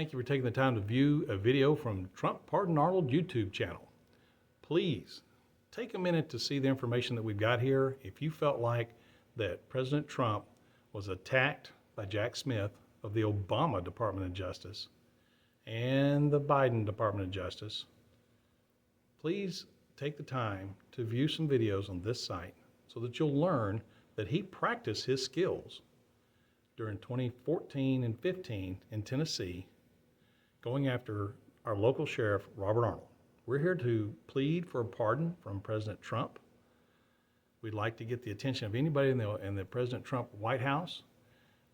thank you for taking the time to view a video from Trump Pardon Arnold YouTube channel. Please take a minute to see the information that we've got here. If you felt like that President Trump was attacked by Jack Smith of the Obama Department of Justice and the Biden Department of Justice, please take the time to view some videos on this site so that you'll learn that he practiced his skills during 2014 and 15 in Tennessee, going after our local Sheriff Robert Arnold. We're here to plead for a pardon from President Trump. We'd like to get the attention of anybody in the President Trump White House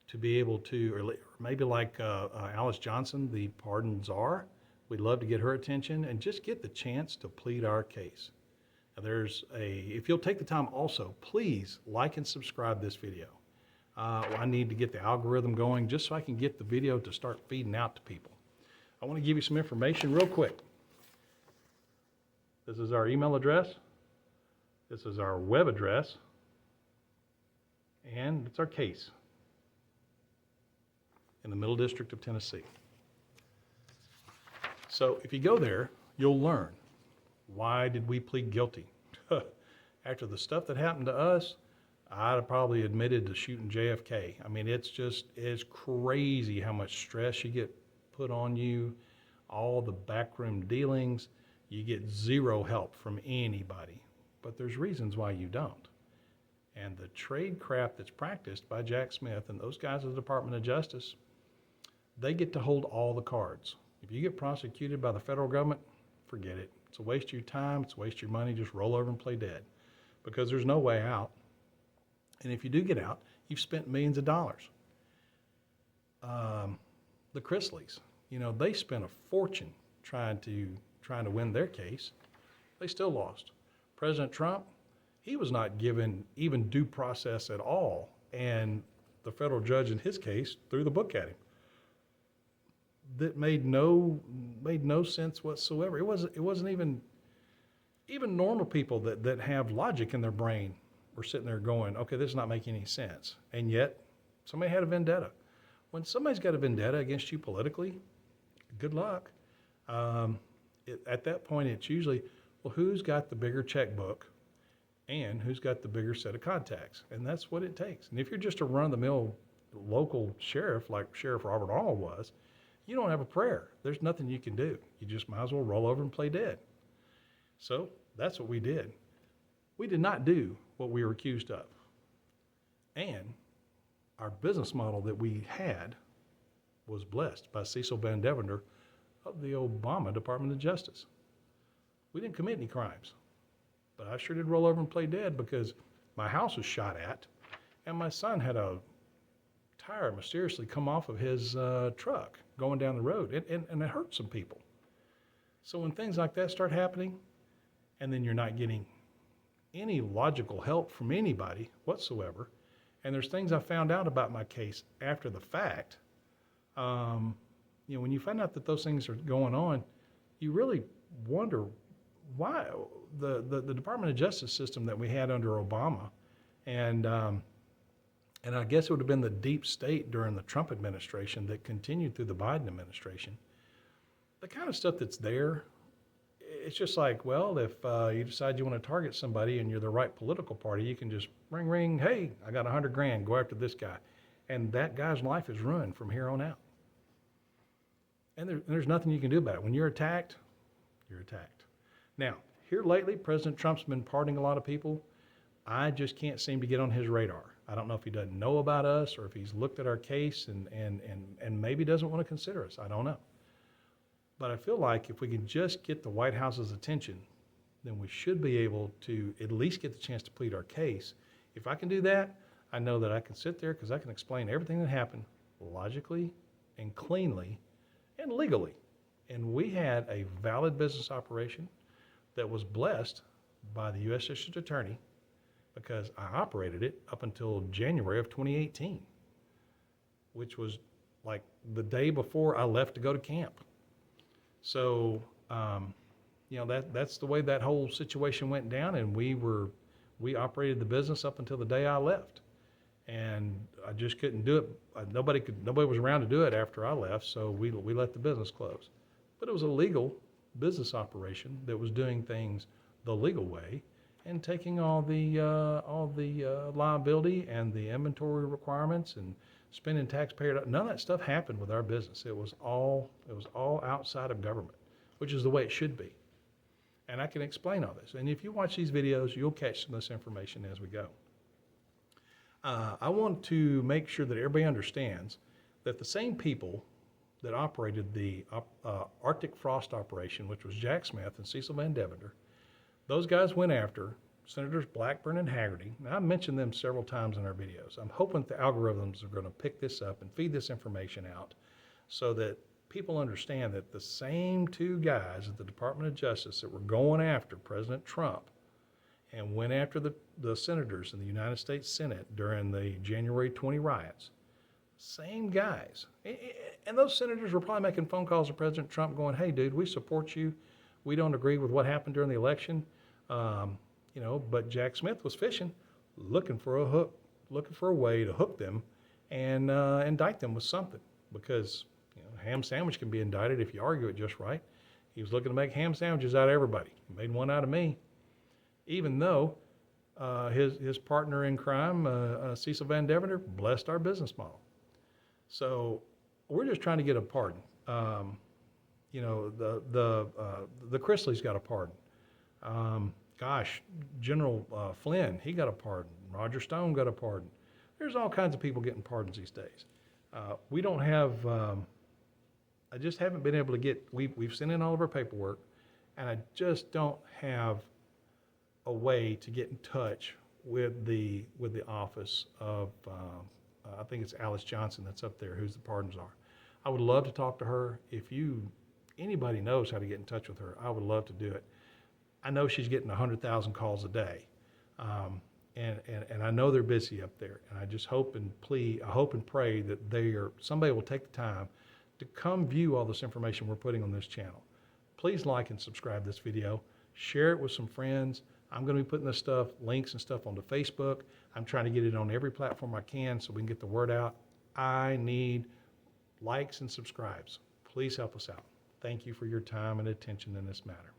to be able to, or maybe like Alice Johnson, the pardon czar. We'd love to get her attention and just get the chance to plead our case. Now if you'll take the time also, please like and subscribe this video. I need to get the algorithm going just so I can get the video to start feeding out to people. I want to give you some information real quick. This is our email address. This is our web address. And it's our case in the Middle District of Tennessee. So if you go there, you'll learn, why did we plead guilty? After the stuff that happened to us, I'd have probably admitted to shooting JFK. I mean, it's crazy how much stress you get put on you, all the backroom dealings. You get zero help from anybody, but there's reasons why you don't. And the trade craft that's practiced by Jack Smith and those guys at the Department of Justice, they get to hold all the cards. If you get prosecuted by the federal government, forget it. It's a waste of your time, it's a waste of your money, just roll over and play dead, because there's no way out. And if you do get out, you've spent millions of dollars. The Chrisleys, they spent a fortune trying to win their case. They still lost. President Trump, he was not given even due process at all, and the federal judge in his case threw the book at him. That made no sense whatsoever. It wasn't even normal people that have logic in their brain were sitting there going, okay, this is not making any sense. And yet, somebody had a vendetta. When somebody's got a vendetta against you politically, good luck. At that point, it's usually, well, who's got the bigger checkbook and who's got the bigger set of contacts? And that's what it takes. And if you're just a run-of-the-mill local sheriff like Sheriff Robert Arnold was, you don't have a prayer. There's nothing you can do. You just might as well roll over and play dead. So that's what we did. We did not do what we were accused of. And our business model that we had was blessed by Cecil Van Devender of the Obama Department of Justice. We didn't commit any crimes, but I sure did roll over and play dead because my house was shot at and my son had a tire mysteriously come off of his truck going down the road, and it hurt some people. So when things like that start happening, and then you're not getting any logical help from anybody whatsoever, and there's things I found out about my case after the fact, when you find out that those things are going on, you really wonder why the Department of Justice system that we had under Obama, and I guess it would have been the deep state during the Trump administration that continued through the Biden administration. The kind of stuff that's there, it's just like, well, if you decide you want to target somebody and you're the right political party, you can just ring, ring, hey, I got $100 grand, go after this guy. And that guy's life is ruined from here on out. And there's nothing you can do about it. When you're attacked, you're attacked. Now, here lately, President Trump's been pardoning a lot of people. I just can't seem to get on his radar. I don't know if he doesn't know about us or if he's looked at our case and maybe doesn't want to consider us. I don't know. But I feel like if we can just get the White House's attention, then we should be able to at least get the chance to plead our case. If I can do that, I know that I can sit there because I can explain everything that happened logically and cleanly and legally. And we had a valid business operation that was blessed by the U.S. District Attorney because I operated it up until January of 2018, which was like the day before I left to go to camp. So, that's the way that whole situation went down, and we operated the business up until the day I left. And I just couldn't do it. Nobody was around to do it after I left, so we let the business close. But it was a legal business operation that was doing things the legal way and taking all the liability and the inventory requirements and spending taxpayer. None of that stuff happened with our business. It was all outside of government, which is the way it should be. And I can explain all this. And if you watch these videos, you'll catch some of this information as we go. I want to make sure that everybody understands that the same people that operated the Arctic Frost operation, which was Jack Smith and Cecil Van Devender, those guys went after Senators Blackburn and Haggerty. Now, I mentioned them several times in our videos. I'm hoping the algorithms are going to pick this up and feed this information out so that people understand that the same two guys at the Department of Justice that were going after President Trump and went after the senators in the United States Senate during the January 20 riots, same guys. And those senators were probably making phone calls to President Trump going, hey, dude, we support you. We don't agree with what happened during the election. But Jack Smith was fishing, looking for a hook, looking for a way to hook them and indict them with something. Because ham sandwich can be indicted if you argue it just right. He was looking to make ham sandwiches out of everybody. He made one out of me. Even though his partner in crime, Cecil Van Devender, blessed our business model. So we're just trying to get a pardon. The Chrisleys got a pardon. General Flynn, he got a pardon. Roger Stone got a pardon. There's all kinds of people getting pardons these days. We don't have, I just haven't been able to get, we've sent in all of our paperwork, and I just don't have a way to get in touch with the office of, I think it's Alice Johnson that's up there, whose the pardons are. I would love to talk to her. If anybody knows how to get in touch with her, I would love to do it. I know she's getting 100,000 calls a day. And I know they're busy up there. And I just hope and pray that somebody will take the time to come view all this information we're putting on this channel. Please like and subscribe this video. Share it with some friends. I'm going to be putting this stuff, links and stuff onto Facebook. I'm trying to get it on every platform I can so we can get the word out. I need likes and subscribes. Please help us out. Thank you for your time and attention in this matter.